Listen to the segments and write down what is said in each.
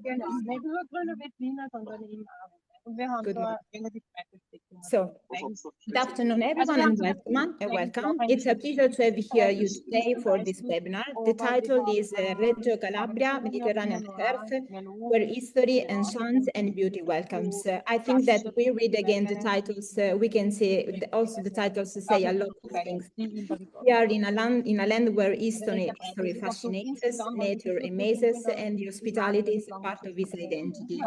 Genau, Nebelgrüne wird Wiener, sondern im Abend. Und wir haben so relativ breites Spektrum. So, good afternoon, everyone, and welcome. It's a pleasure to have here you today for this webinar. The title is Reggio Calabria, Mediterranean Earth, where history and science and beauty welcomes. I think that we read again the titles, we can see also the titles say a lot of things. We are in a land where history fascinates us, nature amazes, and the hospitality is part of its identity.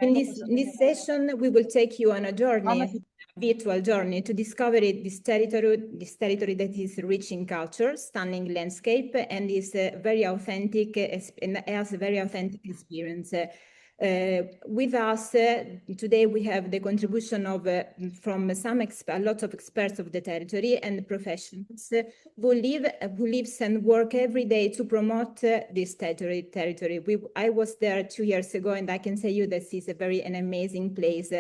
In this session, we will take you on a journey, a virtual journey, to discover this territory that is rich in culture, stunning landscape, and is very authentic and has a very authentic experience. With us today, we have the contribution of from a lot of experts of the territory and professionals who lives and work every day to promote this territory. I was there 2 years ago, and I can say you this is an amazing place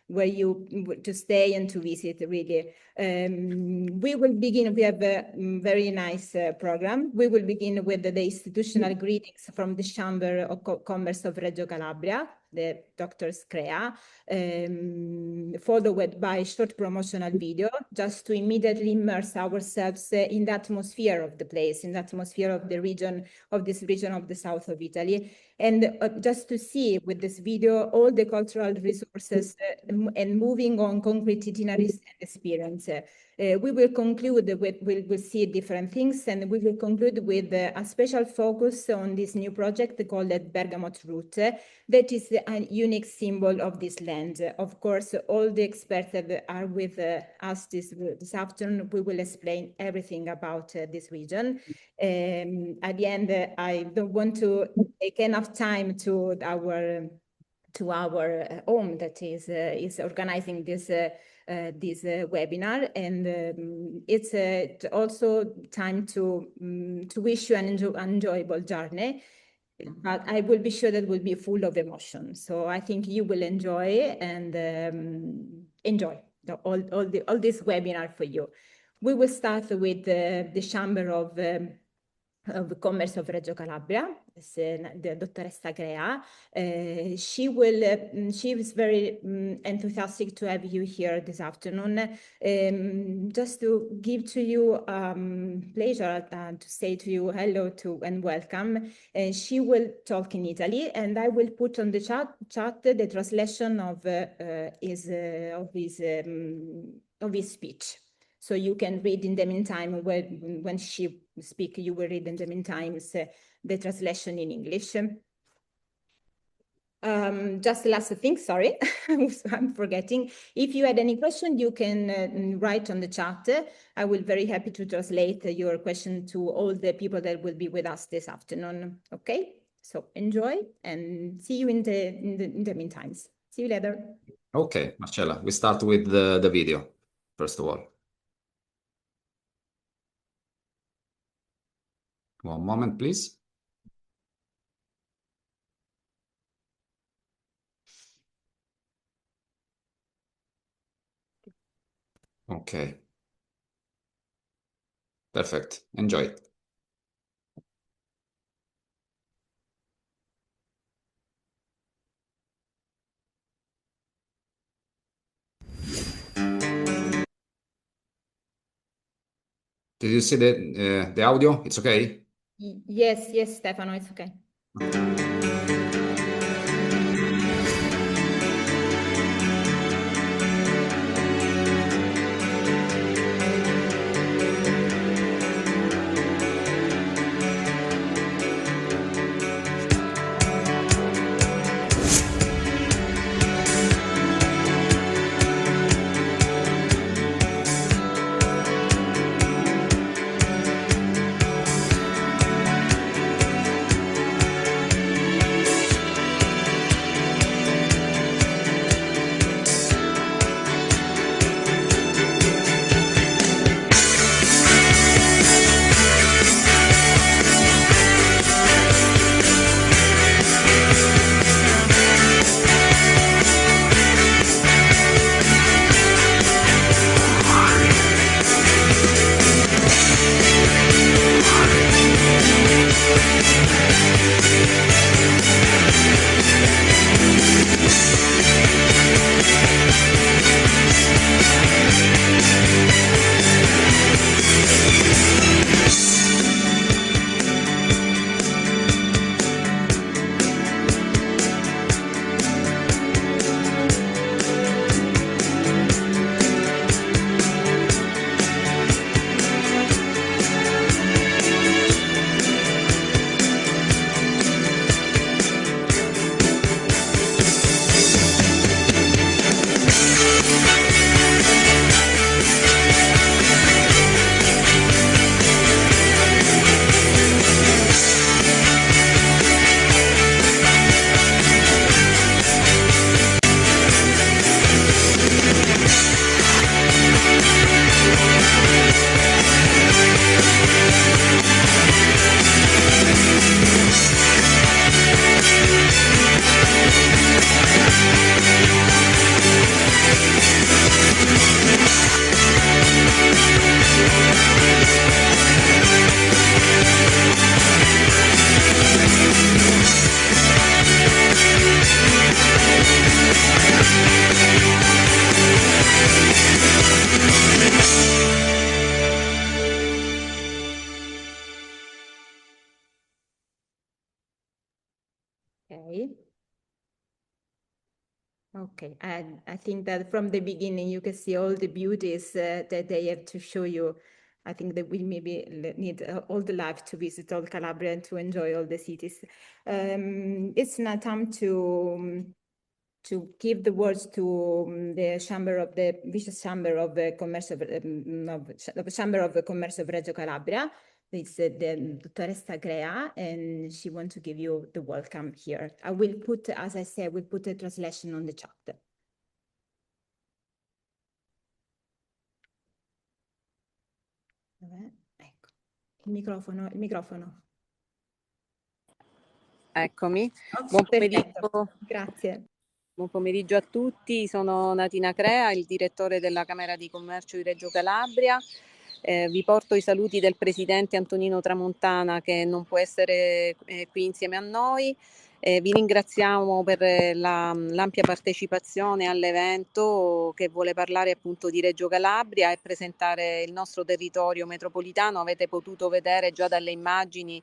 where you to stay and to visit, really. We will begin, we have a very nice program. We will begin with the institutional greetings from the Chamber of Commerce of Reggio Calabria, the Dr. Screa, followed by a short promotional video, just to immediately immerse ourselves in the atmosphere of the place, in the atmosphere of the region, of this region of the south of Italy. And just to see with this video all the cultural resources and moving on concrete itineraries and experience. We will conclude with, we'll see different things, and we will conclude with a special focus on this new project called the Bergamot Route, that is a unique symbol of this land. Of course, all the experts that are with us this afternoon, we will explain everything about this region. At the end, I don't want to take enough time to our home that is organizing this webinar, and it's also time to wish you an enjoyable journey. But I will be sure that will be full of emotion. So I think you will enjoy and enjoy all this webinar for you. We will start with the Chamber of Commerce of Reggio Calabria, the Dottoressa Crea. She was very enthusiastic to have you here this afternoon. Just to give to you pleasure to say to you hello and welcome. She will talk in Italy, and I will put on the chat the translation of his speech. So you can read in the meantime, when she speaks, you will read in the meantime the translation in English. Just the last thing, sorry, I'm forgetting. If you had any question, you can write on the chat. I will very happy to translate your question to all the people that will be with us this afternoon. Okay, so enjoy and see you in the meantime. See you later. Okay, Marcella, we start with the video, first of all. One moment, please. Okay. Perfect. Enjoy. Did you see the audio? It's okay? Yes, Stefano, it's okay. Okay. Okay, and I think that from the beginning you can see all the beauties that they have to show you. I think that we maybe need all the life to visit all Calabria and to enjoy all the cities. It's now time to give the words to the Chamber of the Vice Chamber of Commerce of Chamber of Commerce of Reggio Calabria. It's the Dottoressa Grea, and she wants to give you the welcome here. I will put, as I said, we'll put a translation on the chat. Ecco, il microfono. Eccomi. Oh, Buon perfetto, pomeriggio. grazie. Buon pomeriggio a tutti, sono Natina Crea, il direttore della Camera di Commercio di Reggio Calabria. Vi porto i saluti del presidente Antonino Tramontana che non può essere qui insieme a noi. Vi ringraziamo per l'ampia partecipazione all'evento che vuole parlare appunto di Reggio Calabria e presentare il nostro territorio metropolitano. Avete potuto vedere già dalle immagini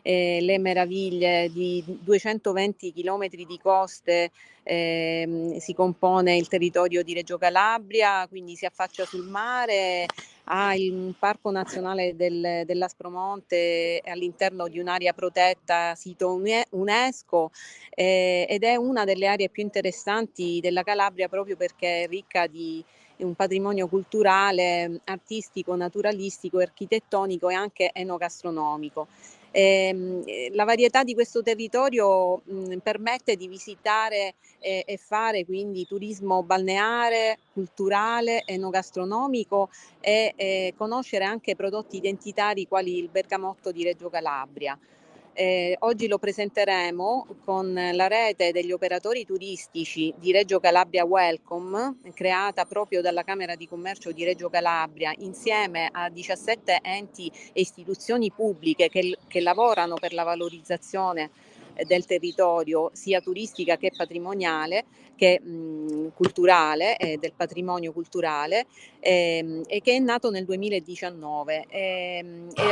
le meraviglie di 220 chilometri di coste. Si compone il territorio di Reggio Calabria, quindi si affaccia sul mare, ha il Parco Nazionale dell'Aspromonte all'interno di un'area protetta sito UNESCO ed è una delle aree più interessanti della Calabria proprio perché è ricca di un patrimonio culturale, artistico, naturalistico, architettonico e anche enogastronomico. La varietà di questo territorio permette di visitare e fare quindi turismo balneare, culturale, enogastronomico e conoscere anche prodotti identitari quali il bergamotto di Reggio Calabria. Oggi lo presenteremo con la rete degli operatori turistici di Reggio Calabria Welcome, creata proprio dalla Camera di Commercio di Reggio Calabria, insieme a 17 enti e istituzioni pubbliche che lavorano per la valorizzazione del territorio sia turistica che patrimoniale, che culturale, del patrimonio culturale e che è nato nel 2019 e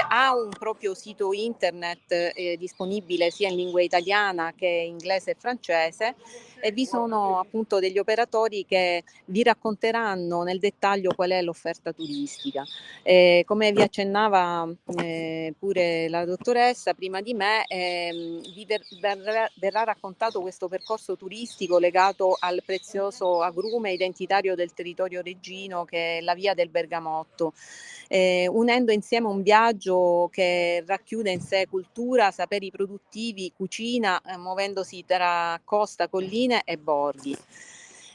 ha un proprio sito internet disponibile sia in lingua italiana che inglese e francese e vi sono appunto degli operatori che vi racconteranno nel dettaglio qual è l'offerta turistica. Come vi accennava pure la dottoressa prima di me, verrà raccontato questo percorso turistico legato al prezioso agrume identitario del territorio reggino che è la via del bergamotto, unendo insieme un viaggio che racchiude in sé cultura, saperi produttivi, cucina, muovendosi tra costa, colline e borghi.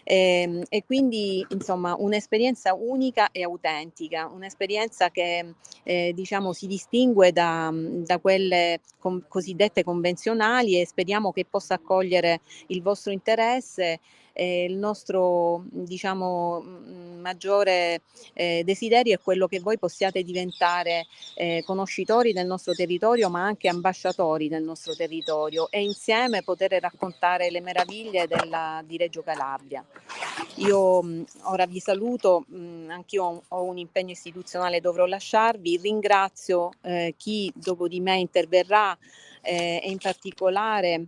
E quindi insomma un'esperienza unica e autentica, un'esperienza che diciamo si distingue da quelle cosiddette convenzionali e speriamo che possa accogliere il vostro interesse e il nostro diciamo maggiore desiderio è quello che voi possiate diventare conoscitori del nostro territorio ma anche ambasciatori del nostro territorio e insieme poter raccontare le meraviglie di Reggio Calabria. Io ora vi saluto, anch'io ho un impegno istituzionale, dovrò lasciarvi, ringrazio chi dopo di me interverrà e in particolare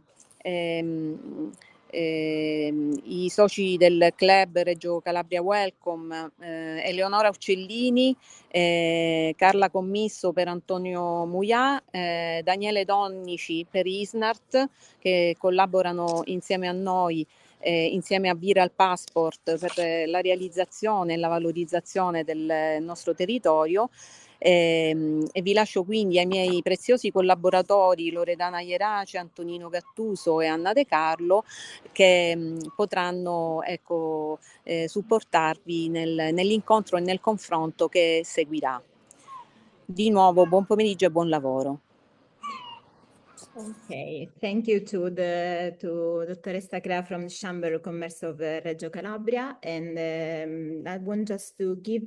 i soci del club Reggio Calabria Welcome, Eleonora Uccellini, Carla Commisso per Antonio Muià, Daniele Donnici per Isnart che collaborano insieme a noi insieme a Viral Passport per la realizzazione e la valorizzazione del nostro territorio e vi lascio quindi ai miei preziosi collaboratori Loredana Ierace, Antonino Gattuso e Anna De Carlo che potranno ecco, supportarvi nell'incontro e nel confronto che seguirà. Di nuovo buon pomeriggio e buon lavoro. Okay, thank you to Dottoressa Crea from the Chamber of Commerce of Reggio Calabria, and I want just to give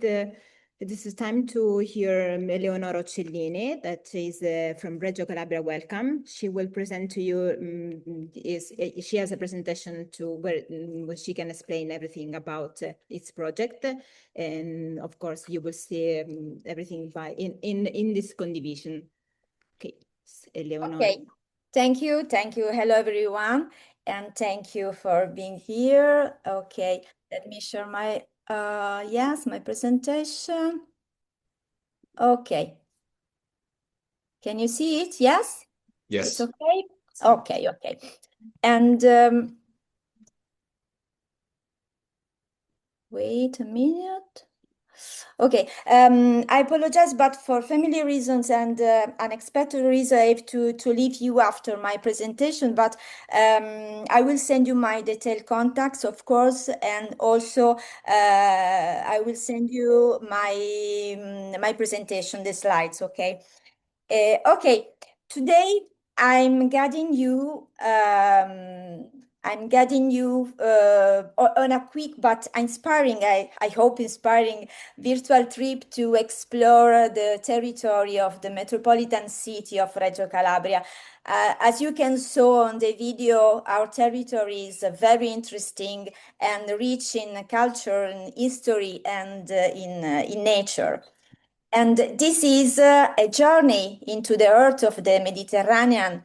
this is time to hear Eleonora Cellini, that is from Reggio Calabria Welcome. She will present to you. She has a presentation to where she can explain everything about its project, and of course you will see everything in this condivision. Okay, Eleonora. Okay. Thank you. Hello, everyone, and thank you for being here. Okay, let me share my, yes, my presentation. Okay. Can you see it? Yes? Yes. It's okay? Okay. And wait a minute. Okay, I apologize, but for family reasons and unexpected reasons, I have to leave you after my presentation. But I will send you my detailed contacts, of course, and also I will send you my presentation, the slides. Okay. Okay. Today I'm guiding you. I'm guiding you on a quick but inspiring, I hope inspiring virtual trip to explore the territory of the metropolitan city of Reggio Calabria. As you can see on the video, our territory is very interesting and rich in culture and history and in nature. And this is a journey into the heart of the Mediterranean.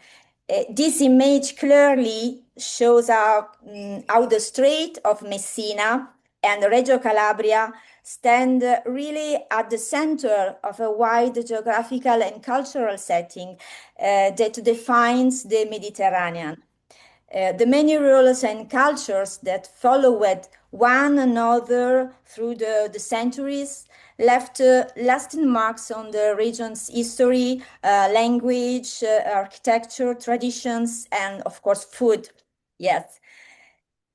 This image clearly shows how the Strait of Messina and Reggio Calabria stand really at the center of a wide geographical and cultural setting that defines the Mediterranean. The many rules and cultures that followed one another through the centuries left lasting marks on the region's history, language, architecture, traditions, and of course, food. Yes.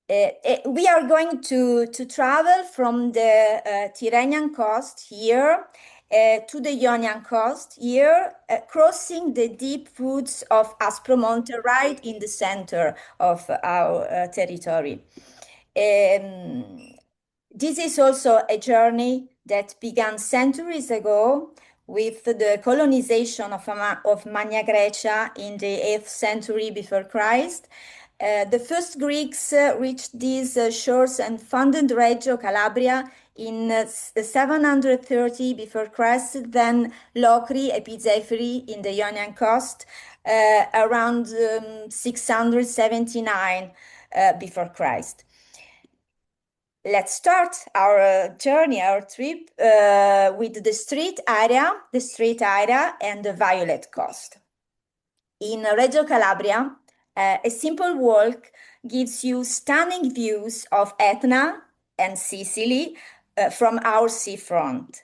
We are going to travel from the Tyrrhenian coast here to the Ionian coast here, crossing the deep woods of Aspromonte right in the center of our territory. This is also a journey that began centuries ago with the colonization of Magna Graecia in the 8th century before Christ. The first Greeks reached these shores and founded Reggio Calabria in 730 before Christ, then Locri, Epizephyri in the Ionian coast around 679 before Christ. Let's start our journey, our trip with the street area and the Violet Coast. In Reggio Calabria, a simple walk gives you stunning views of Etna and Sicily from our seafront.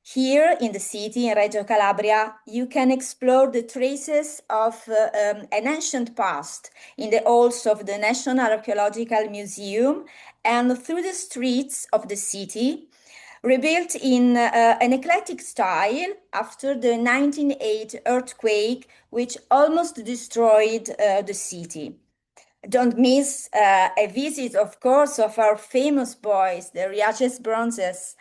Here in the city, in Reggio Calabria, you can explore the traces of an ancient past in the halls of the National Archaeological Museum and through the streets of the city, rebuilt in an eclectic style after the 1908 earthquake, which almost destroyed the city. Don't miss a visit, of course, of our famous boys, the Riaces Bronzes.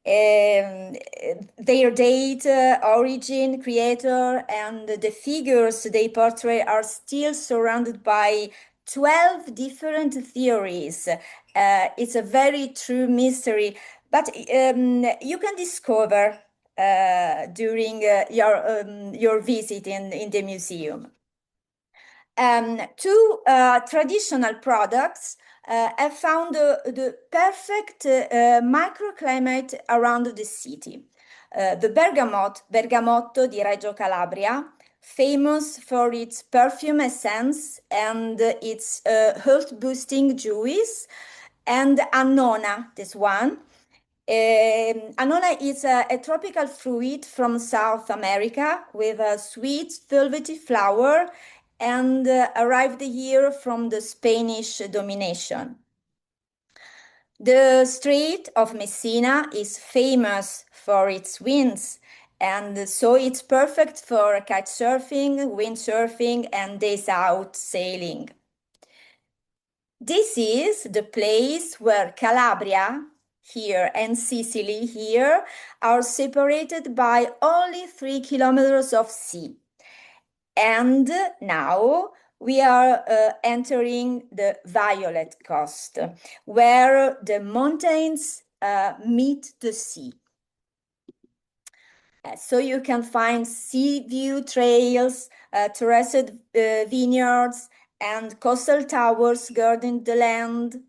Their date, origin, creator, and the figures they portray are still surrounded by 12 different theories. It's a very true mystery, but you can discover during your visit in the museum. Two traditional products have found the perfect microclimate around the city. The Bergamotto di Reggio Calabria, famous for its perfume essence and its health-boosting juice, and Annona, this one. Annona is a tropical fruit from South America with a sweet, velvety flower and arrived here from the Spanish domination. The Strait of Messina is famous for its winds, and so it's perfect for kite surfing, windsurfing, and days out sailing. This is the place where Calabria here and Sicily here are separated by only 3 kilometers of sea. And now we are entering the Violet Coast, where the mountains meet the sea. So you can find sea view trails, terraced vineyards, and coastal towers guarding the land.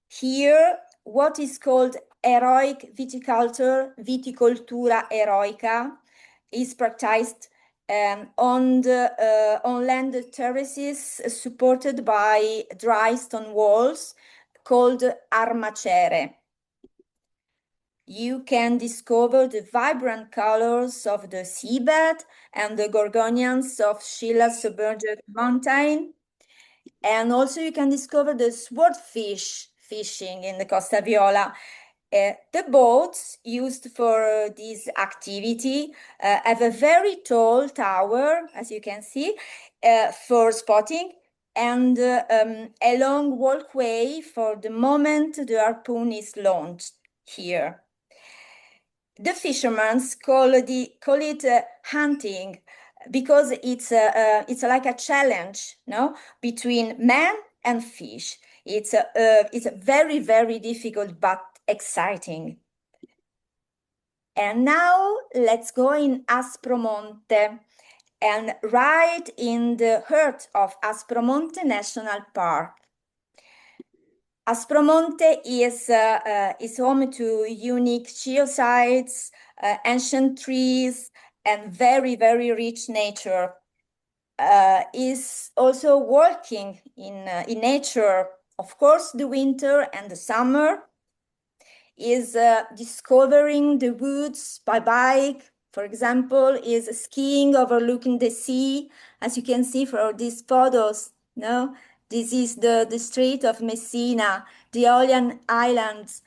Here, what is called heroic viticulture, viticultura eroica, is practiced on land terraces supported by dry stone walls called armacere. You can discover the vibrant colors of the seabed and the gorgonians of Scilla's submerged mountain. And also you can discover the swordfish fishing in the Costa Viola. The boats used for this activity have a very tall tower, as you can see, for spotting, and a long walkway for the moment the harpoon is launched here. The fishermen call it hunting because it's like a challenge, no, between man and fish. It's very, very difficult but exciting. And now let's go in Aspromonte, and right in the heart of Aspromonte National Park. Aspromonte is home to unique geosites, ancient trees, and very, very rich nature. Is also working in nature, of course, the winter and the summer. Is discovering the woods by bike, for example, is skiing overlooking the sea, as you can see from these photos. No, this is the Strait of Messina, the Aeolian Islands,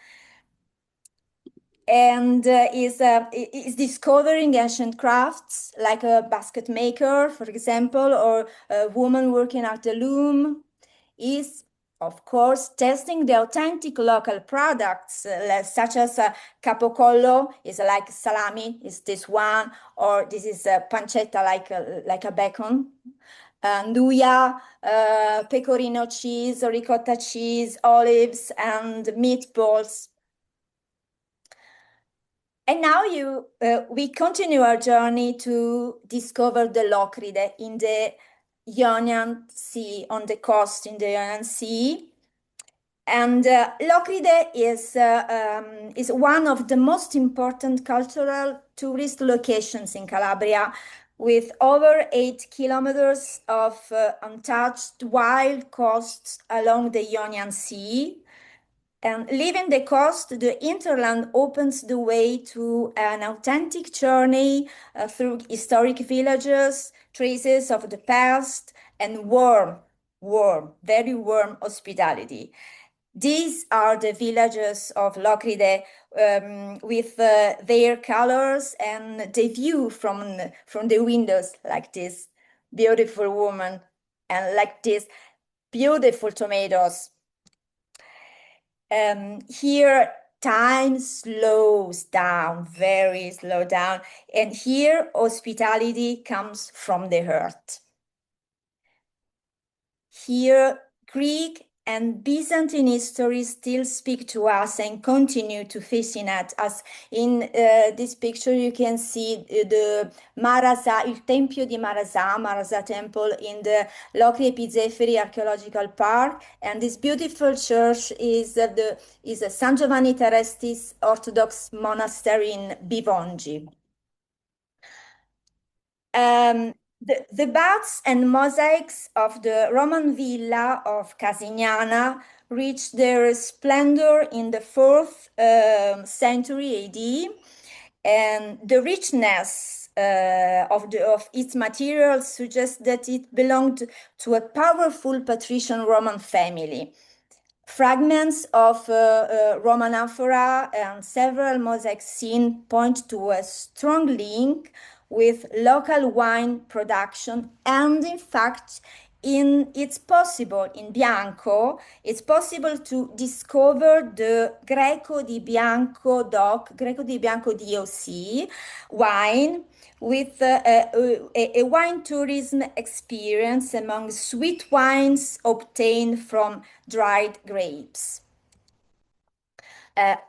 and is discovering ancient crafts like a basket maker, for example, or a woman working at the loom. Is, of course, testing the authentic local products, such as capocollo, is like salami, is this one, or this is pancetta, like a bacon. Nduja, pecorino cheese, ricotta cheese, olives, and meatballs. And now we continue our journey to discover the Locride in the Ionian Sea, on the coast in the Ionian Sea. And Locride is one of the most important cultural tourist locations in Calabria, with over 8 kilometers of untouched wild coasts along the Ionian Sea. And leaving the coast, the hinterland opens the way to an authentic journey through historic villages, traces of the past, and very warm hospitality. These are the villages of Locride, with their colors and the view from the windows, like this beautiful woman and like these beautiful tomatoes. Here time slows down, very slow down, and here hospitality comes from the heart. Here Greek and Byzantine history still speak to us and continue to fascinate us. In this picture you can see the Marasa, il Tempio di Marasa temple in the Locri Epizeferi Archaeological Park, and this beautiful church is a San Giovanni Terrestis Orthodox Monastery in Bivongi. The baths and mosaics of the Roman villa of Casignana reached their splendor in the 4th century AD, and the richness of its materials suggests that it belonged to a powerful patrician Roman family. Fragments of Roman amphora and several mosaic scenes point to a strong link with local wine production, and in fact it's possible in Bianco, it's possible to discover the Greco di Bianco DOC wine with a wine tourism experience among sweet wines obtained from dried grapes.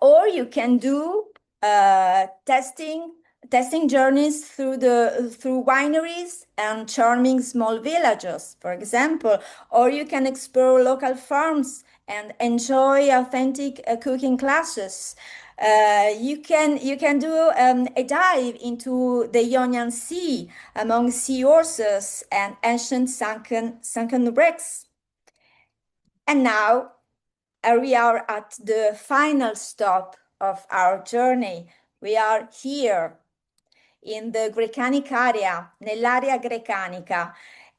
Or you can do testing testing journeys through wineries and charming small villages, for example, or you can explore local farms and enjoy authentic cooking classes. You can do a dive into the Ionian Sea among seahorses and ancient sunken wrecks. And now we are at the final stop of our journey. We are here in the Grecanic area, nell'area grecanica.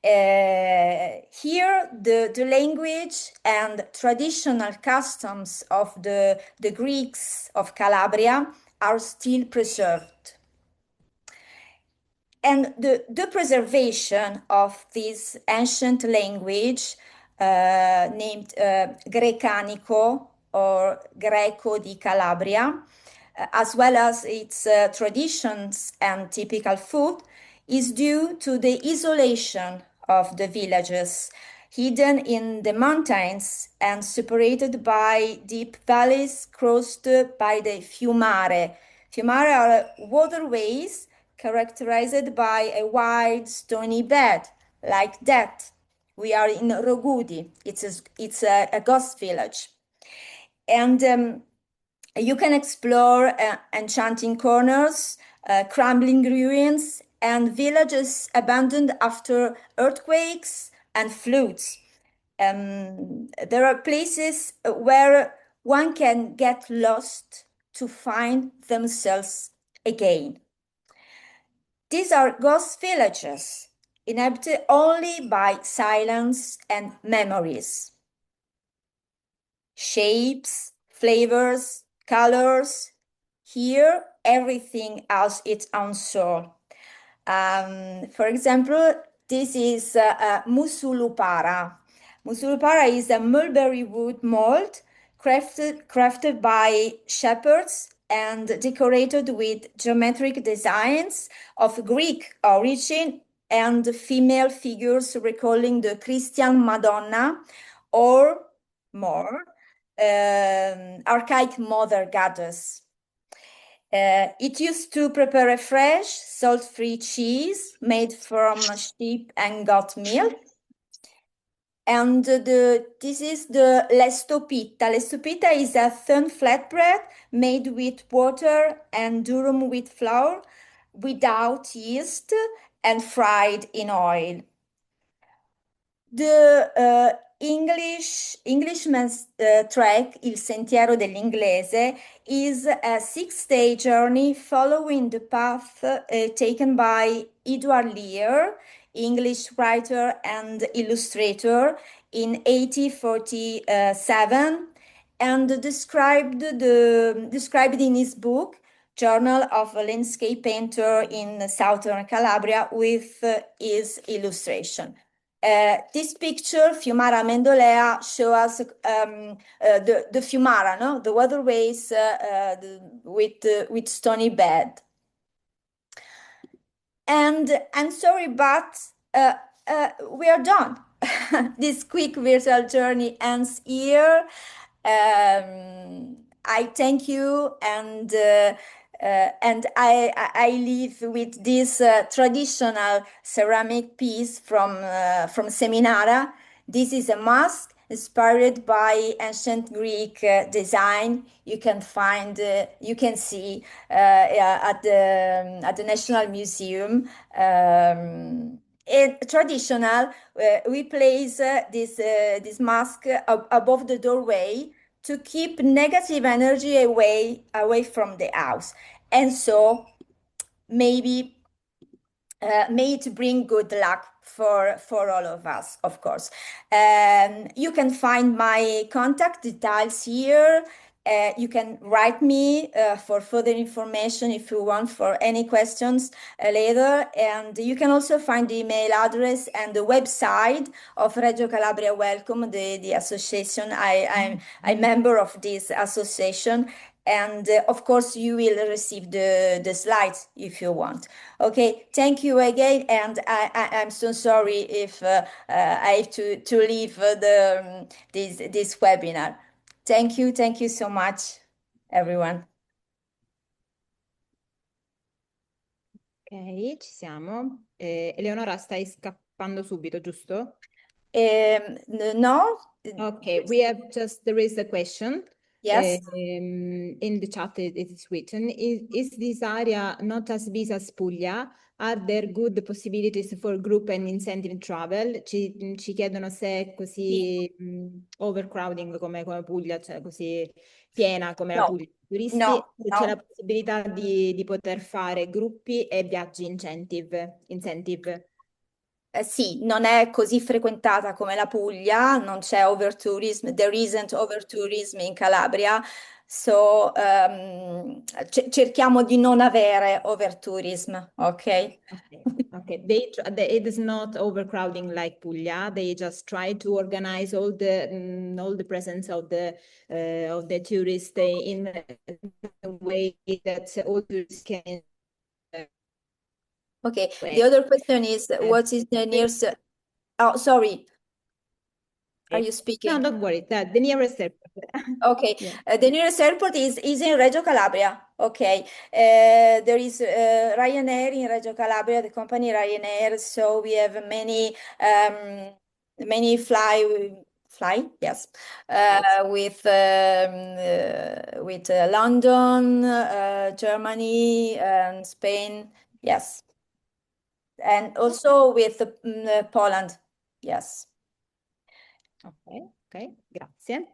Here, the language and traditional customs of the Greeks of Calabria are still preserved. And the preservation of this ancient language named Grecanico or Greco di Calabria, as well as its traditions and typical food, is due to the isolation of the villages, hidden in the mountains and separated by deep valleys crossed by the fiumare. Fiumare are waterways characterized by a wide stony bed, like that. We are in Rogudi. It's a ghost village. And you can explore enchanting corners, crumbling ruins, and villages abandoned after earthquakes and floods. There are places where one can get lost to find themselves again. These are ghost villages, inhabited only by silence and memories. Shapes, flavors, colors. Here, everything has its own soul. For example, this is Musulupara. Musulupara is a mulberry wood mold crafted by shepherds and decorated with geometric designs of Greek origin and female figures recalling the Christian Madonna or more archaic mother goddess. It used to prepare a fresh, salt-free cheese made from sheep and goat milk. And this is the lestopita. Lestopita is a thin flatbread made with water and durum wheat flour without yeast and fried in oil. The Englishman's trek, Il Sentiero dell'Inglese, is a 6-day journey following the path taken by Edward Lear, English writer and illustrator, in 1847, and described in his book, Journal of a Landscape Painter in Southern Calabria, with his illustration. This picture, Fiumara Mendolea, shows us the Fiumara, no? The waterways with stony bed. And I'm sorry, but we are done. This quick virtual journey ends here. I thank you, and I leave with this traditional ceramic piece from Seminara. This is a mask inspired by ancient Greek design. You can find, you can see at the National Museum. Traditional, we place this mask above the doorway to keep negative energy away from the house, and so maybe may it bring good luck for all of us, of course. You can find my contact details here. You can write me for further information if you want, for any questions later. And you can also find the email address and the website of Reggio Calabria Welcome, the association. I'm a member of this association. And of course, you will receive the slides if you want. Okay, thank you again. And I'm so sorry if I have to leave this webinar. Thank you so much, everyone. Ok, ci siamo. Eleonora, stai scappando subito, giusto? No? Okay, there is a question. Yes. In the chat it is written, is this area not as big as Puglia? Are there good possibilities for group and incentive travel? Ci chiedono se è così overcrowding come Puglia, cioè così piena come la No, Puglia di turisti, no, se c'è no. la possibilità di poter fare gruppi e viaggi incentive. Sì, non è così frequentata come la Puglia, non c'è overtourism, there isn't overtourism in Calabria, so cerchiamo di non avere overtourism, ok? Okay. It is not overcrowding like Puglia. They just try to organize all the presence of the tourists in a way that all tourists can. Okay, the other question is what is the nearest? Oh, sorry. Are you speaking? No, don't worry. The nearest airport. Okay, Yeah. the nearest airport is in Reggio Calabria. Okay, there is Ryanair in Reggio Calabria, the company Ryanair. So we have many yes, with London, Germany, and Spain. Yes, and also with Poland. Yes. Okay, grazie.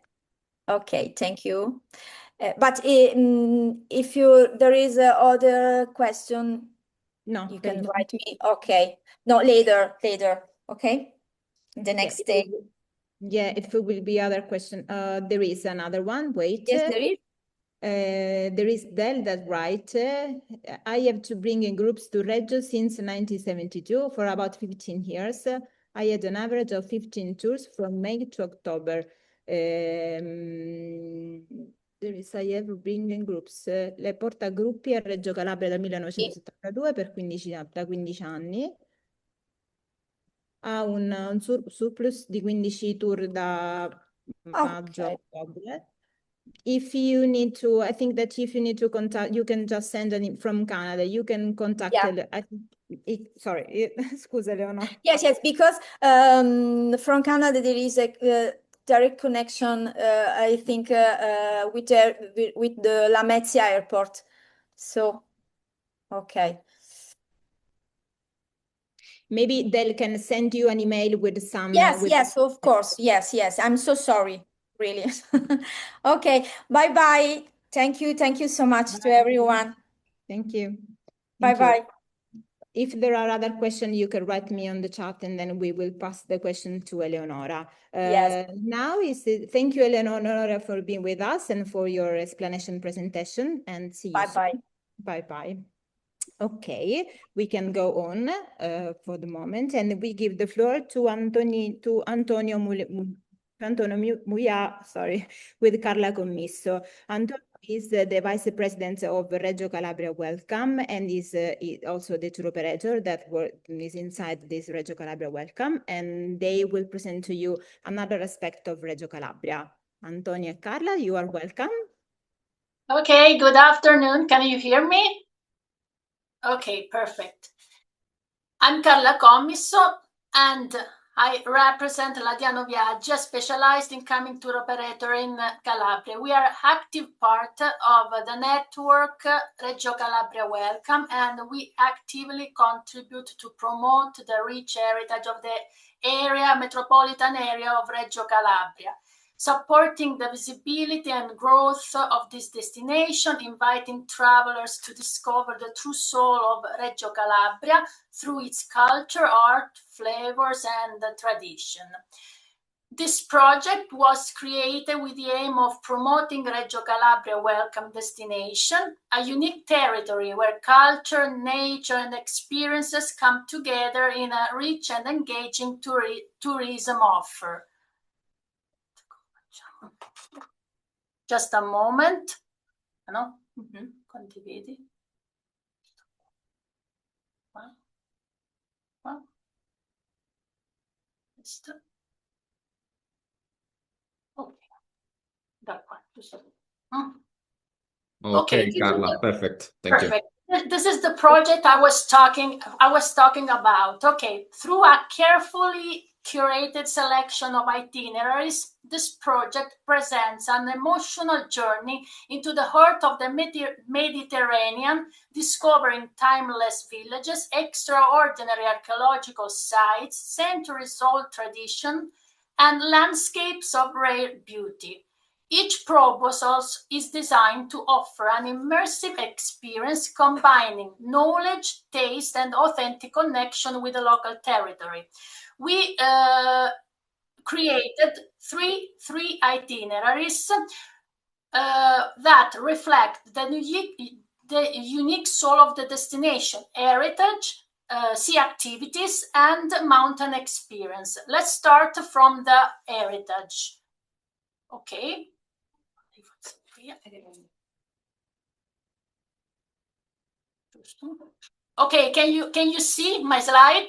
Okay, thank you. But if there is other question, No, you can no. write me. Okay, no, later. Okay, the next day. Yeah, if it will be other question, there is another one. Wait. Yes, there is. There is Del that write, I have to bring in groups to Reggio since 1972 for about 15 years. I had an average of 15 tours from May to October. I have bringing groups. Le porta gruppi a Reggio Calabria dal 1972 per 15 anni. Ha un surplus di 15 tour da maggio a ottobre. If you need to, I think that if you need to contact, you can just send from Canada. You can contact. Yeah. Sorry, scusa Leonora. Yes, because from Canada there is a direct connection. I think with the Lamezia airport. So, okay. Maybe they can send you an email with some. Yes, of course. Yes. I'm so sorry, really. Okay, bye. Thank you so much to everyone. Thank you. Bye. If there are other questions, you can write me on the chat and then we will pass the question to Eleonora. Yes. Now thank you, Eleonora, for being with us and for your explanation presentation, and see you soon. Bye. Okay, we can go on for the moment, and we give the floor to Antonio Muia, sorry, with Carla Commisso. Antonio is the Vice President of Reggio Calabria Welcome, and is also the tour operator that is inside this Reggio Calabria Welcome, and they will present to you another aspect of Reggio Calabria. Antonio and Carla, you are welcome. Okay, good afternoon. Can you hear me? Okay, perfect. I'm Carla Commisso, and I represent Ladiano Viaggia, specialized in coming tour operator in Calabria. We are active part of the network Reggio Calabria Welcome, and we actively contribute to promote the rich heritage of the metropolitan area of Reggio Calabria, supporting the visibility and growth of this destination, inviting travelers to discover the true soul of Reggio Calabria through its culture, art, flavors, and tradition. This project was created with the aim of promoting Reggio Calabria Welcome destination, a unique territory where culture, nature, and experiences come together in a rich and engaging tourism offer. Just a moment. No? Condividi. Ok. Da qua, giusto. Okay, Carla, perfect. Thank you. This is the project I was talking about. Okay, through a carefully curated selection of itineraries, this project presents an emotional journey into the heart of the Mediterranean, discovering timeless villages, extraordinary archaeological sites, centuries-old tradition, and landscapes of rare beauty. Each proposal is designed to offer an immersive experience combining knowledge, taste, and authentic connection with the local territory. We created three itineraries that reflect the unique soul of the destination: heritage, sea activities, and mountain experience. Let's start from the heritage. Okay. Okay, can you see my slide?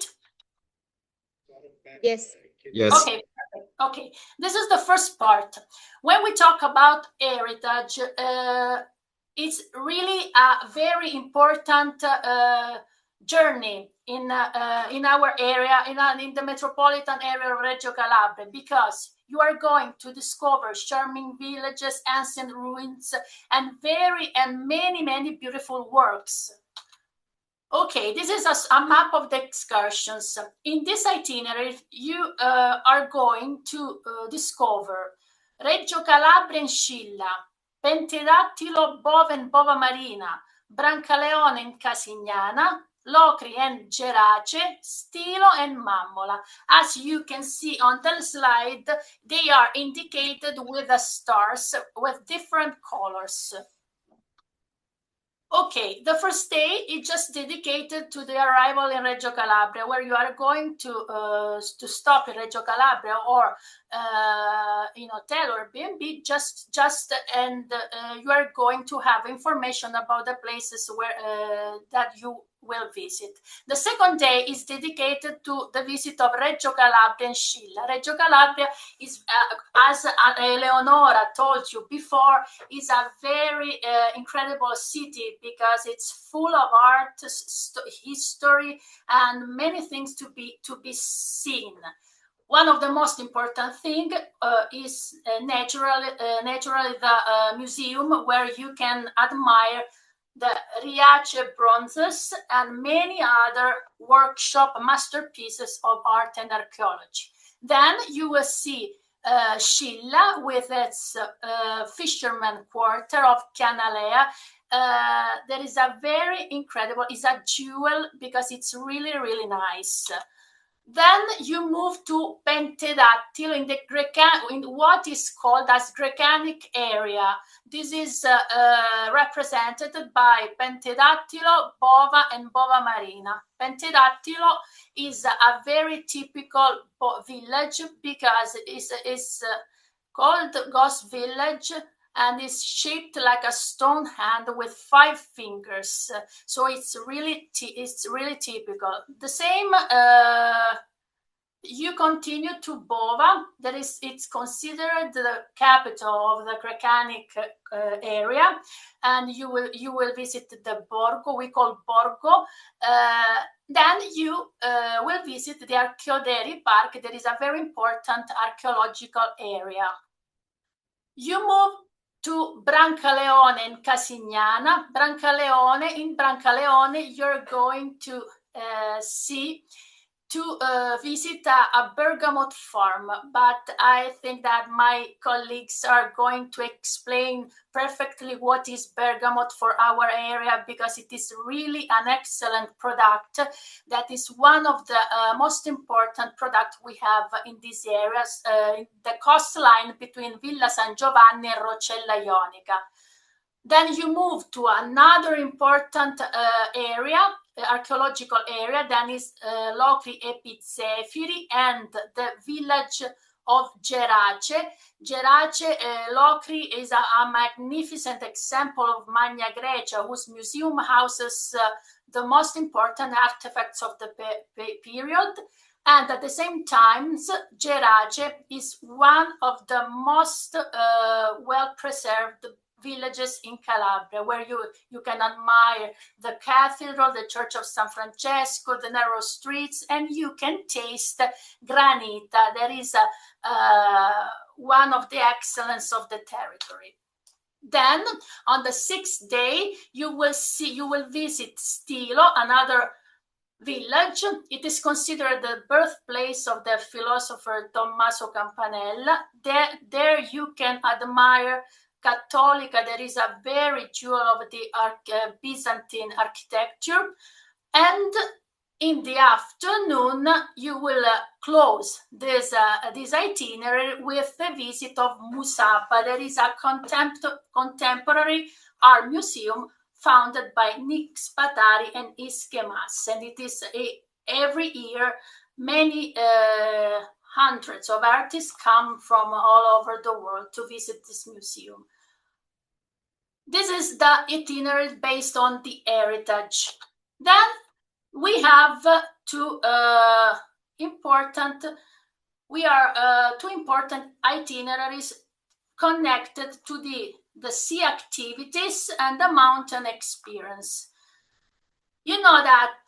Yes. Yes. Okay, perfect. Okay, this is the first part. When we talk about heritage, it's really a very important journey in our area, in the metropolitan area of Reggio Calabria, because you are going to discover charming villages, ancient ruins, and many beautiful works. Okay, this is a map of the excursions. In this itinerary, you are going to discover Reggio Calabria and Scilla, Pentedattilo, Bova and Bova Marina, Brancaleone and Casignana, Locri and Gerace, Stilo and Mammola. As you can see on the slide, they are indicated with the stars with different colors. Okay, the first day is just dedicated to the arrival in Reggio Calabria, where you are going to stop in Reggio Calabria or in hotel or B&B, and you are going to have information about the places where that you will visit. The second day is dedicated to the visit of Reggio Calabria and Scilla. Reggio Calabria is, as Eleonora told you before, is a very incredible city because it's full of art, history, and many things to be seen. One of the most important thing is naturally the museum, where you can admire the Riace bronzes and many other workshop masterpieces of art and archaeology. Then you will see Scilla with its fisherman quarter of Canalea. There is a very incredible, it's a jewel because it's really nice. Then you move to Pentedattilo in what is called as Grecanic area. This is represented by Pentedattilo, Bova, and Bova Marina. Pentedattilo is a very typical village because it's called Ghost Village, and is shaped like a stone hand with 5 fingers. So it's really typical. The same. You continue to Bova. It's considered the capital of the Grecanic area, and you will visit the Borgo. We call Borgo. Then you will visit the Archeoderi Park. That is a very important archaeological area. You move to Brancaleone and Casignana. In Brancaleone, you're going to visit a bergamot farm, but I think that my colleagues are going to explain perfectly what is bergamot for our area, because it is really an excellent product. That is one of the most important products we have in these areas, the coastline between Villa San Giovanni and Roccella Ionica. Then you move to another important archaeological area, that is Locri e Pizzefiri and the village of Gerace. Locri is a magnificent example of Magna Grecia, whose museum houses the most important artifacts of the period. And at the same time, Gerace is one of the most well-preserved villages in Calabria, where you can admire the cathedral, the Church of San Francesco, the narrow streets, and you can taste granita. That is one of the excellence of the territory. Then on the 6th day, you will visit Stilo, another village. It is considered the birthplace of the philosopher Tommaso Campanella. There you can admire Cattolica. There is a very jewel of the Byzantine architecture. And in the afternoon, you will close this itinerary with the visit of Musabba. There is a contemporary art museum founded by Nick Spatari and Iske Mas, and it is every year many hundreds of artists come from all over the world to visit this museum. This is the itinerary based on the heritage. Then we have two important itineraries connected to the sea activities and the mountain experience. You know that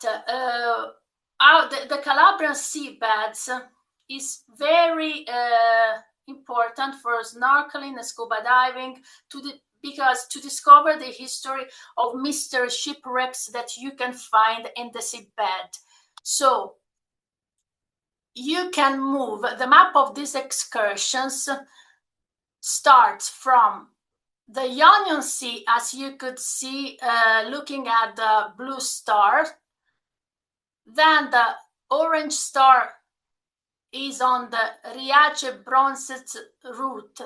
the Calabrian seabeds is very important for snorkeling and scuba diving, because to discover the history of mystery shipwrecks that you can find in the seabed. So you can move. The map of these excursions starts from the Ionian Sea, as you could see looking at the blue star. Then the orange star is on the Riace Bronzes route.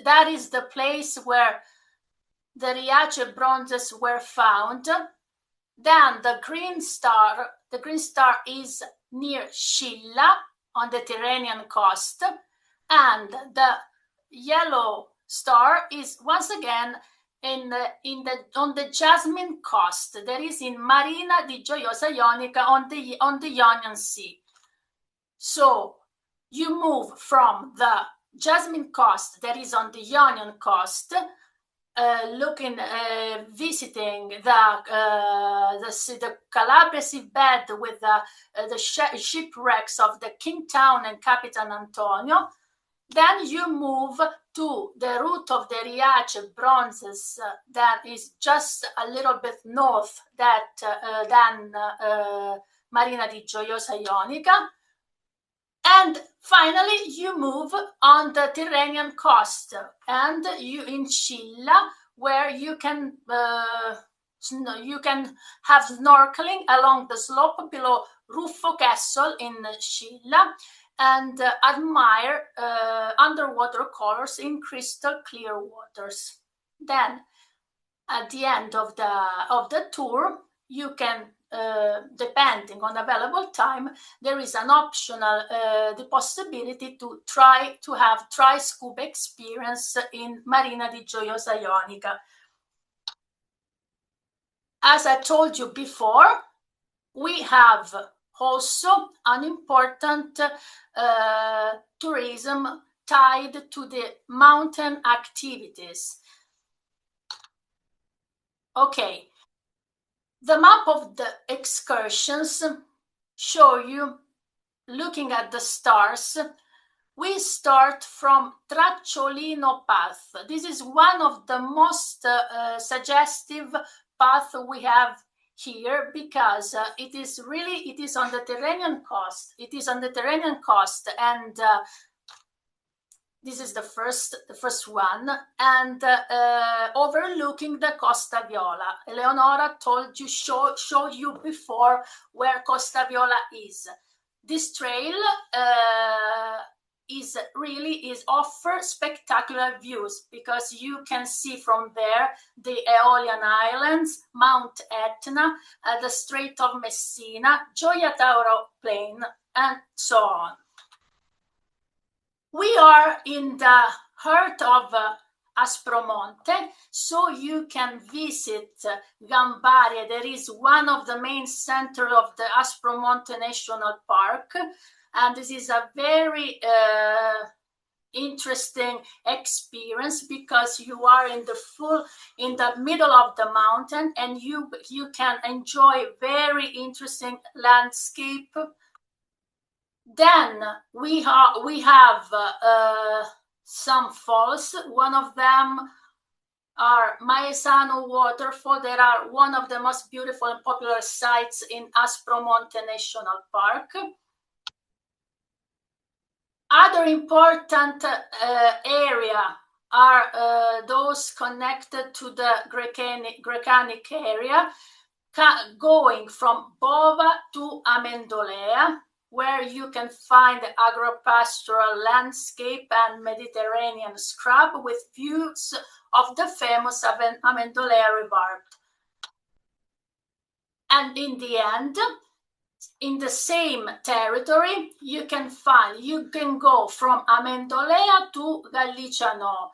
That is the place where the Riace Bronzes were found. Then the green star is near Scilla on the Tyrrhenian coast, and the yellow star is once again on the Jasmine coast. That is in Marina di Gioiosa Ionica on the Ionian Sea. So you move from the Jasmine coast, that is on the Ionian coast, visiting the Calabria seabed with the shipwrecks of the King Town and Capitan Antonio. Then you move to the route of the Riace Bronzes, that is just a little bit north than Marina di Gioiosa Ionica. And finally, you move on the Tyrrhenian coast, and you in Scilla, where you can have snorkeling along the slope below Ruffo Castle in Scilla, and admire underwater colors in crystal clear waters. Then, at the end of the tour, you can, depending on available time, there is an optional the possibility to try scuba experience in Marina di Gioiosa Ionica. As I told you before, we have also an important tourism tied to the mountain activities. Okay, the map of the excursions show you, looking at the stars, we start from Tracciolino Path. This is one of the most suggestive paths we have here, because it is on the Tyrrhenian coast. It is on the Tyrrhenian coast, and this is the first one, and overlooking the Costa Viola. Eleonora showed you before where Costa Viola is. This trail offers spectacular views, because you can see from there the Aeolian Islands, Mount Etna, the Strait of Messina, Gioia Tauro Plain, and so on. We are in the heart of Aspromonte, so you can visit Gambaria. There is one of the main centers of the Aspromonte National Park, and this is a very interesting experience because you are in the middle of the mountain, and you can enjoy very interesting landscape. Then we have some falls. One of them are Maesano Waterfall. They are one of the most beautiful and popular sites in Aspromonte National Park. Other important area are those connected to the Grecanic area, going from Bova to Amendolea, where you can find the agropastoral landscape and Mediterranean scrub with views of the famous Amendolea River. And in the end, in the same territory, you can go from Amendolea to Galiciano.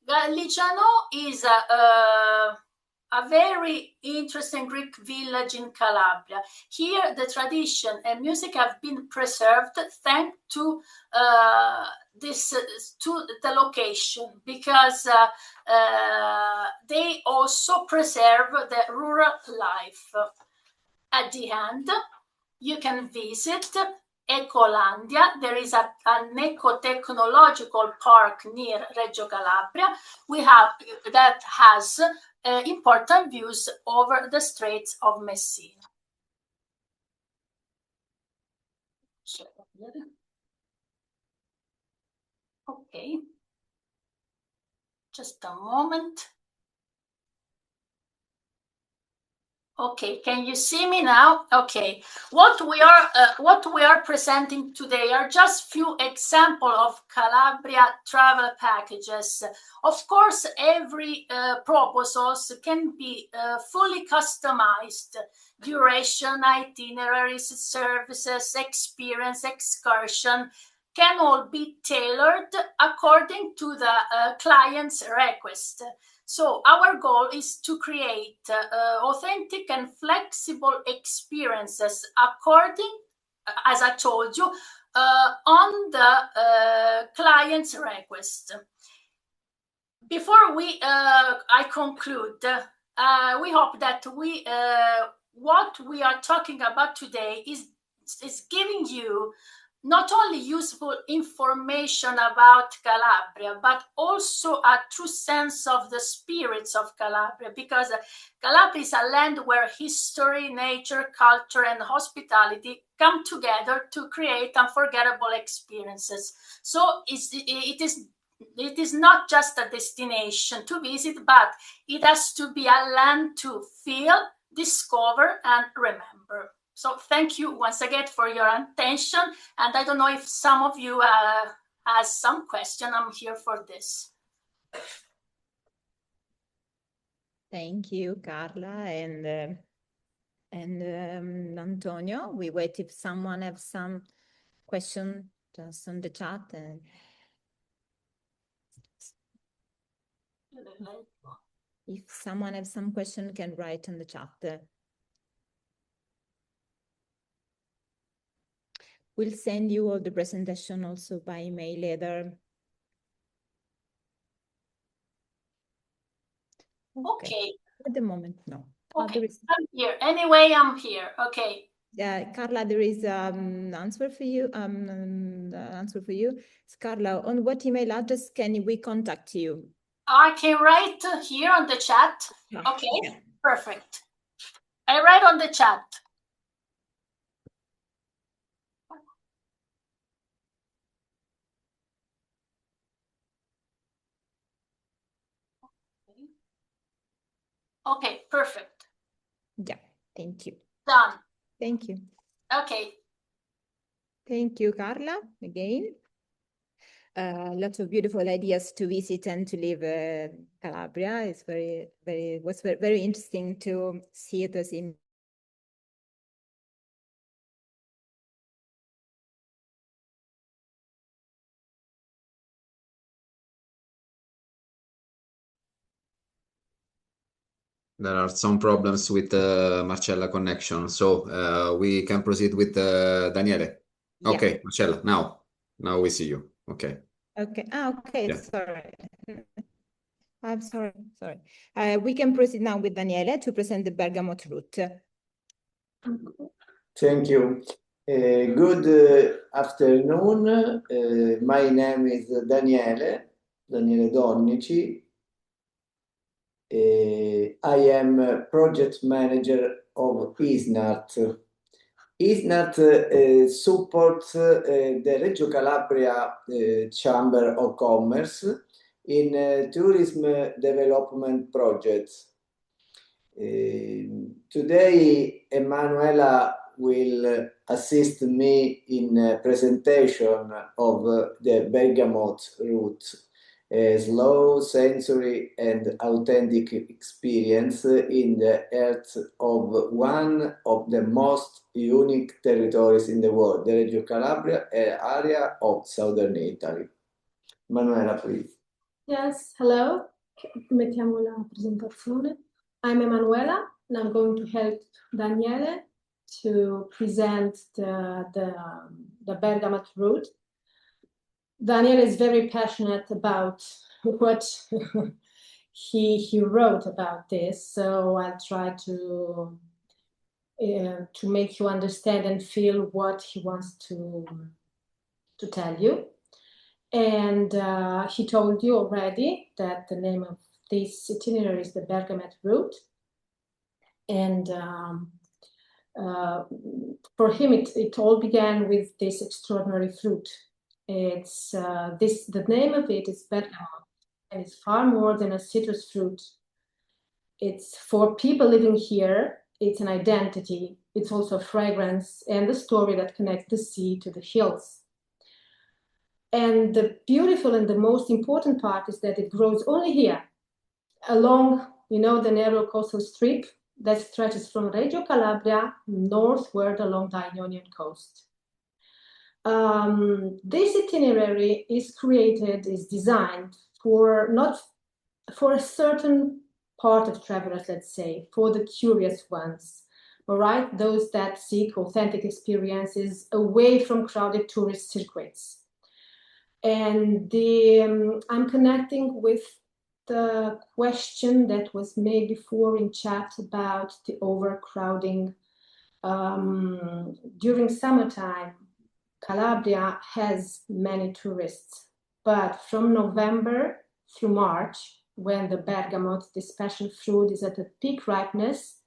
Galiciano is a very interesting Greek village in Calabria. Here, the tradition and music have been preserved thanks to the location, because they also preserve the rural life. At the end, you can visit Ecolandia. There is an eco-technological park near Reggio Calabria. That has important views over the Straits of Messina. Okay, just a moment. Okay, can you see me now? Okay, what we are presenting today are just few examples of Calabria travel packages. Of course, every proposals can be fully customized. Duration, itineraries, services, experience, excursion can all be tailored according to the client's request. So our goal is to create authentic and flexible experiences according, as I told you, on the client's request. Before I conclude, we hope that what we are talking about today is giving you not only useful information about Calabria, but also a true sense of the spirits of Calabria, because Calabria is a land where history, nature, culture, and hospitality come together to create unforgettable experiences. So it is not just a destination to visit, but it has to be a land to feel, discover, and remember. So thank you once again for your attention. And I don't know if some of you has some question. I'm here for this. Thank you, Carla and Antonio. We wait if someone has some question just on the chat. If someone has some question, can write in the chat. We'll send you all the presentation also by email later. Okay. At the moment, no. Okay, I'm here. Anyway, I'm here. Okay. Yeah, Carla, there is answer for you. It's Carla, on what email address can we contact you? I can write here on the chat. Okay, yeah. Perfect. I write on the chat. Okay, perfect. Yeah, thank you. Done. Thank you. Okay. Thank you, Carla, again. Lots of beautiful ideas to visit and to live Calabria. It's was very interesting to see those in. There are some problems with Marcella connection, so we can proceed with Daniele. Yeah. Okay, Marcella, now. Now we see you. Okay. Okay. Okay. Yeah. Sorry. I'm sorry. We can proceed now with Daniele to present the Bergamot route. Thank you. Good afternoon. My name is Daniele Donnici. I am project manager of ISNAT. ISNAT supports the Reggio Calabria Chamber of Commerce in tourism development projects. Today, Emanuela will assist me in presentation of the Bergamot route, a slow, sensory, and authentic experience in the heart of one of the most unique territories in the world, the Reggio Calabria area of southern Italy. Manuela, please. Yes, hello. Mettiamo la presentazione. I'm Emanuela, and I'm going to help Daniele to present the Bergamot route. Daniele is very passionate about what he wrote about this, so I'll try to make you understand and feel what he wants to tell you. And he told you already that the name of this itinerary is the Bergamot route. And for him, it all began with this extraordinary fruit. It's the name of it is Bergamot, and it's far more than a citrus fruit. It's for people living here. It's an identity. It's also a fragrance and the story that connects the sea to the hills. And the beautiful and the most important part is that it grows only here, along, the narrow coastal strip that stretches from Reggio Calabria northward along the Ionian coast. This itinerary is designed not for a certain part of travelers, let's say, for the curious ones, all right? Those that seek authentic experiences away from crowded tourist circuits. And I'm connecting with the question that was made before in chat about the overcrowding. During summertime, Calabria has many tourists, but from November through March, when the bergamot, the special fruit, is at a peak ripeness,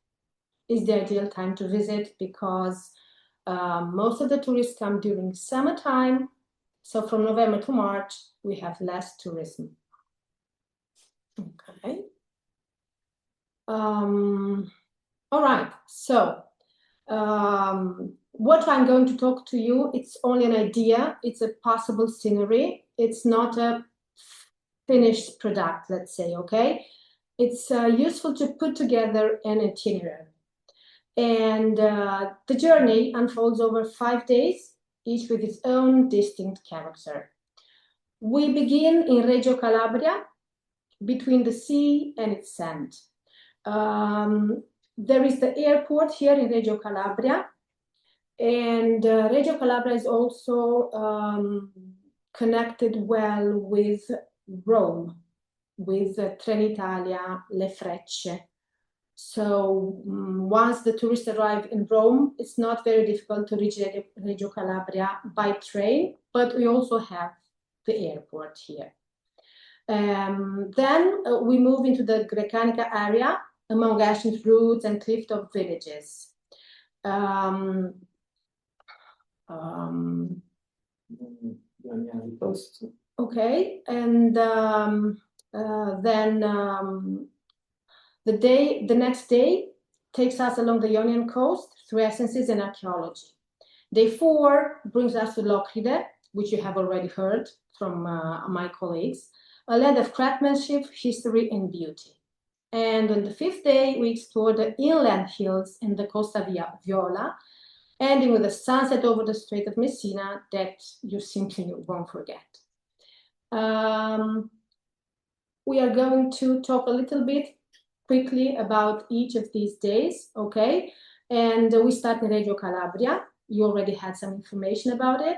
is the ideal time to visit because most of the tourists come during summertime. So from November to March, we have less tourism. Okay. All right. So what I'm going to talk to you, it's only an idea. It's a possible scenery. It's not a finished product, let's say, okay? It's useful to put together an itinerary. And the journey unfolds over 5 days, each with its own distinct character. We begin in Reggio Calabria, between the sea and its sand. There is the airport here in Reggio Calabria, and Reggio Calabria is also connected well with Rome, with Trenitalia, Le Frecce. So once the tourists arrive in Rome, it's not very difficult to reach Reggio Calabria by train, but we also have the airport here. Then we move into the Grecanica area among ancient routes and cliff-top villages. Okay, and then the next day takes us along the Ionian coast through essences and archaeology. Day 4 brings us to Locride, which you have already heard from my colleagues, a land of craftsmanship, history, and beauty. And on the 5th day, we explore the inland hills and the Costa Viola, ending with a sunset over the Strait of Messina that you simply won't forget. We are going to talk a little bit quickly about each of these days, okay? And we start in Reggio Calabria. You already had some information about it.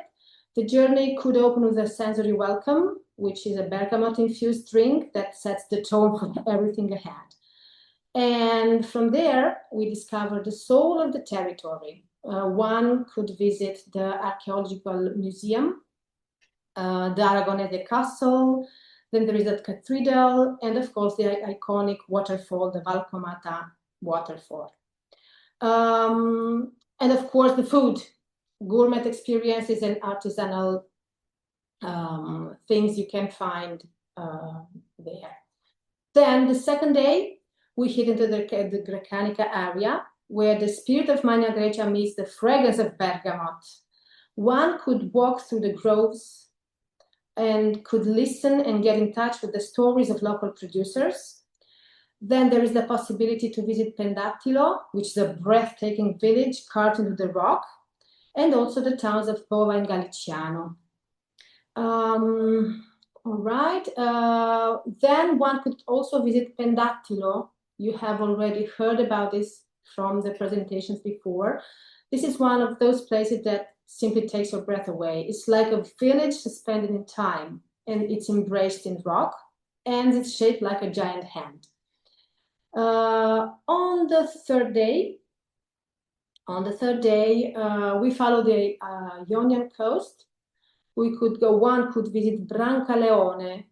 The journey could open with a sensory welcome, which is a bergamot-infused drink that sets the tone for everything ahead. And from there, we discover the soul of the territory. One could visit the archaeological museum, the Aragonese Castle, then there is a cathedral, and of course the iconic waterfall, the Valcomata waterfall. And of course the food, gourmet experiences and artisanal things you can find there. Then the second day, we head into the Grecanica area, where the spirit of Magna Grecia meets the fragrance of bergamot. One could walk through the groves and could listen and get in touch with the stories of local producers. Then there is the possibility to visit Pendattilo, which is a breathtaking village carved into the rock, and also the towns of Bova and Galiciano. All right, then one could also visit Pendattilo. You have already heard about this from the presentations before. This is one of those places that simply takes your breath away. It's like a village suspended in time, and it's embraced in rock, and it's shaped like a giant hand. On the third day, we follow the Ionian coast. We could go. One could visit Brancaleone,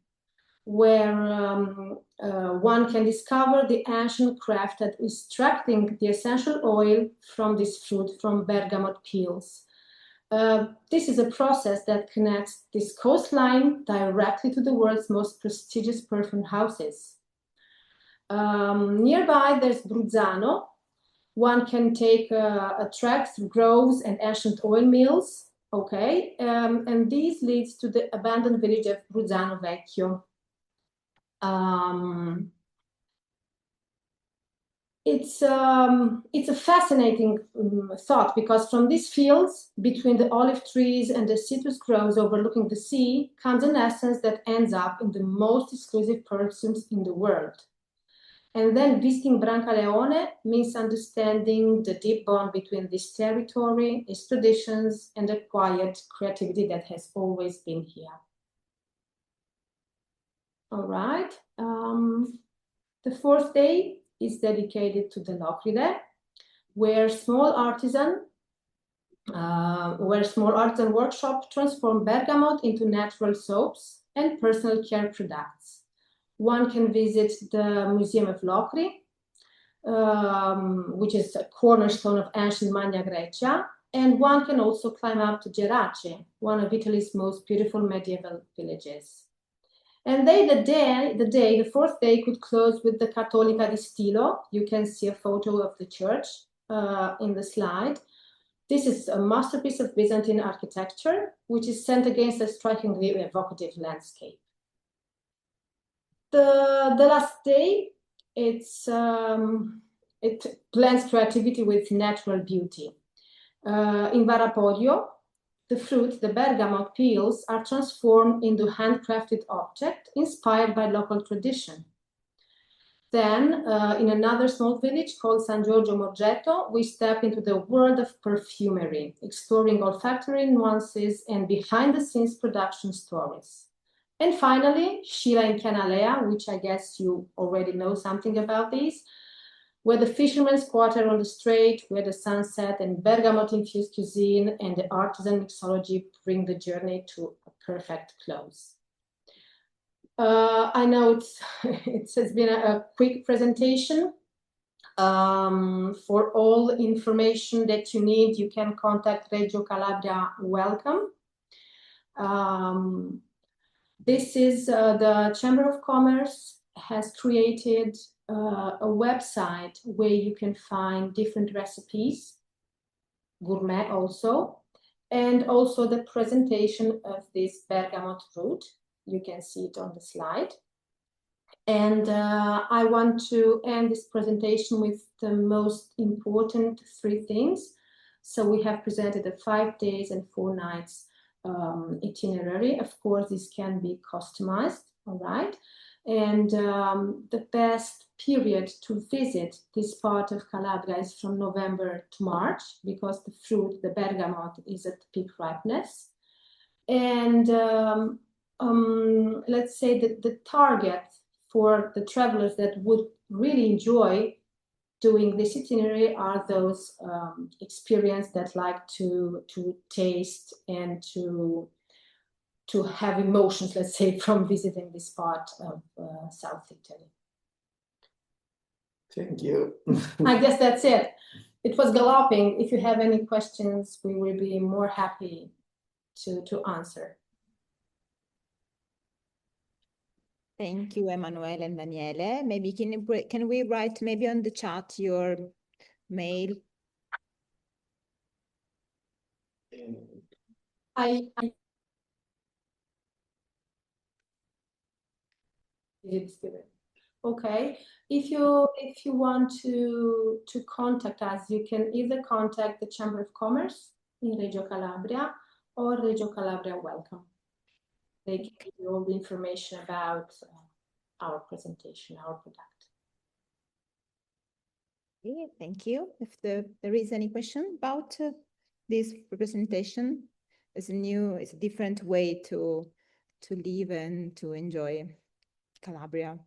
where one can discover the ancient craft at extracting the essential oil from this fruit from bergamot peels. This is a process that connects this coastline directly to the world's most prestigious perfume houses. Nearby, there's Bruzzano. One can take a trek through groves and ancient oil mills. Okay, and this leads to the abandoned village of Bruzzano Vecchio. It's a fascinating thought, because from these fields, between the olive trees and the citrus groves overlooking the sea, comes an essence that ends up in the most exclusive perfumes in the world. And then visiting Brancaleone means understanding the deep bond between this territory, its traditions, and the quiet creativity that has always been here. All right. The fourth day is dedicated to the Locride, where small artisan workshop transform bergamot into natural soaps and personal care products. One can visit the Museum of Locri, which is a cornerstone of ancient Magna Grecia, and one can also climb up to Gerace, one of Italy's most beautiful medieval villages. And the fourth day could close with the Cattolica di Stilo. You can see a photo of the church in the slide. This is a masterpiece of Byzantine architecture, which is set against a strikingly evocative landscape. The last day, it blends creativity with natural beauty. In Varapodio, the fruit, the bergamot peels, are transformed into handcrafted objects inspired by local tradition. Then, in another small village called San Giorgio Morgetto, we step into the world of perfumery, exploring olfactory nuances and behind-the-scenes production stories. And finally, Scilla in Canalea, which I guess you already know something about these, where the fishermen's quarter on the strait, where the sunset and bergamot-infused cuisine and the artisan mixology bring the journey to a perfect close. I know it has been a quick presentation. For all information that you need, you can contact Reggio Calabria Welcome. This is the Chamber of Commerce has created a website where you can find different recipes, gourmet also, and also the presentation of this bergamot root. You can see it on the slide. And I want to end this presentation with the most important three things. So we have presented a 5 days and 4 nights itinerary. Of course, this can be customized, all right? And the best period to visit this part of Calabria is from November to March, because the fruit, the bergamot, is at peak ripeness. And let's say that the target for the travelers that would really enjoy doing this itinerary are those experienced that like to taste and to have emotions, let's say, from visiting this part of South Italy. Thank you. I guess that's it. It was galloping. If you have any questions, we will be more happy to answer. Thank you, Emanuele and Daniele. Maybe can we write maybe on the chat your mail? Okay, if you want to contact us, you can either contact the Chamber of Commerce in Reggio Calabria or Reggio Calabria Welcome. They give you all the information about our presentation, our product. Okay, thank you. If there is any question about this presentation, it's a different way to live and to enjoy Calabria.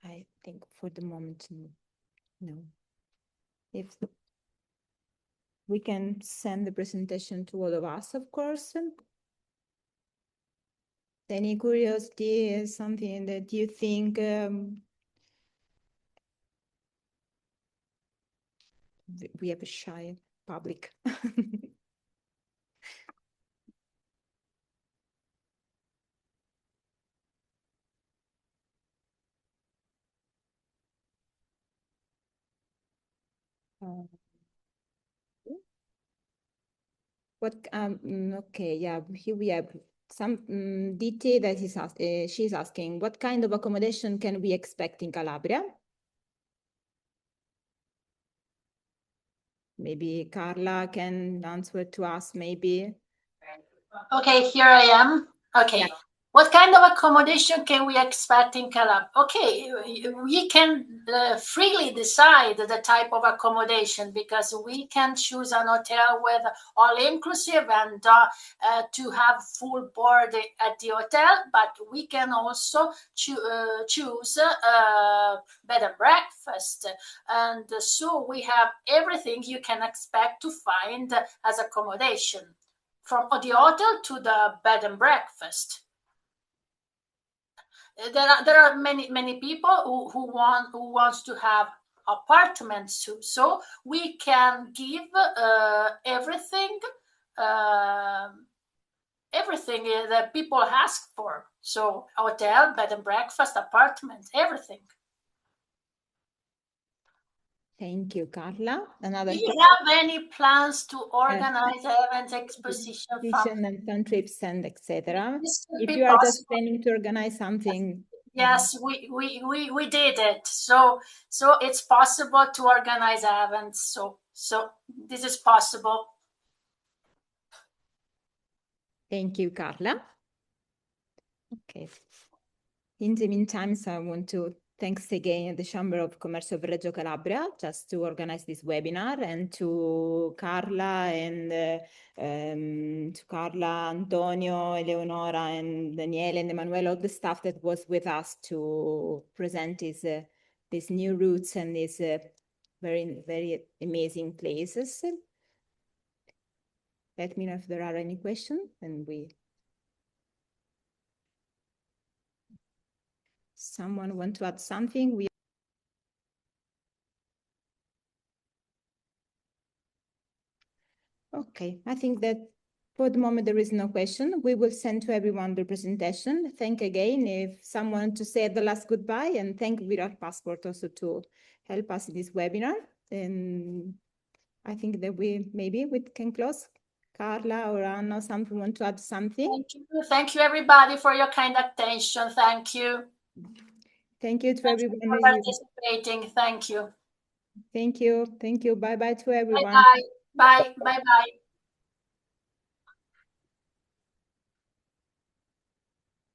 I think for the moment, no. If we can send the presentation to all of us, of course. Any curiosity, something that you think we have a shy public? Okay, yeah, here we have some DT that is she's asking, what kind of accommodation can we expect in Calabria? Maybe Carla can answer to us, maybe. Okay, here I am. Okay. Yeah. What kind of accommodation can we expect in Calabria? Okay, we can freely decide the type of accommodation because we can choose an hotel with all inclusive and to have full board at the hotel, but we can also choose bed and breakfast. And so we have everything you can expect to find as accommodation, from the hotel to the bed and breakfast. There are many people who wants to have apartments too, so we can give everything that people ask for. So hotel, bed and breakfast, apartments, everything. Thank you, Carla. Do you have any plans to organize events, exposition, and fun trips and etc.? If you are possible. just planning to organize something. Yes, we did it. So it's possible to organize events. So this is possible. Thank you, Carla. Okay. In the meantime, so I want to thanks again the Chamber of Commerce of Reggio Calabria just to organize this webinar, and to Carla and Antonio, Eleonora, and Daniele and Emanuele, all the staff that was with us to present these new routes and these very, very amazing places. Let me know if there are any questions, and someone want to add something? Okay, I think that for the moment there is no question. We will send to everyone the presentation. Thank again if someone to say the last goodbye, and thank Viral Passport also to help us in this webinar. And I think that we can close. Carla or Anna, something want to add something? Thank you everybody for your kind attention. Thank you. Thank you to everyone for participating. Thank you. Thank you. Thank you. Bye bye to everyone. Bye bye. Bye bye.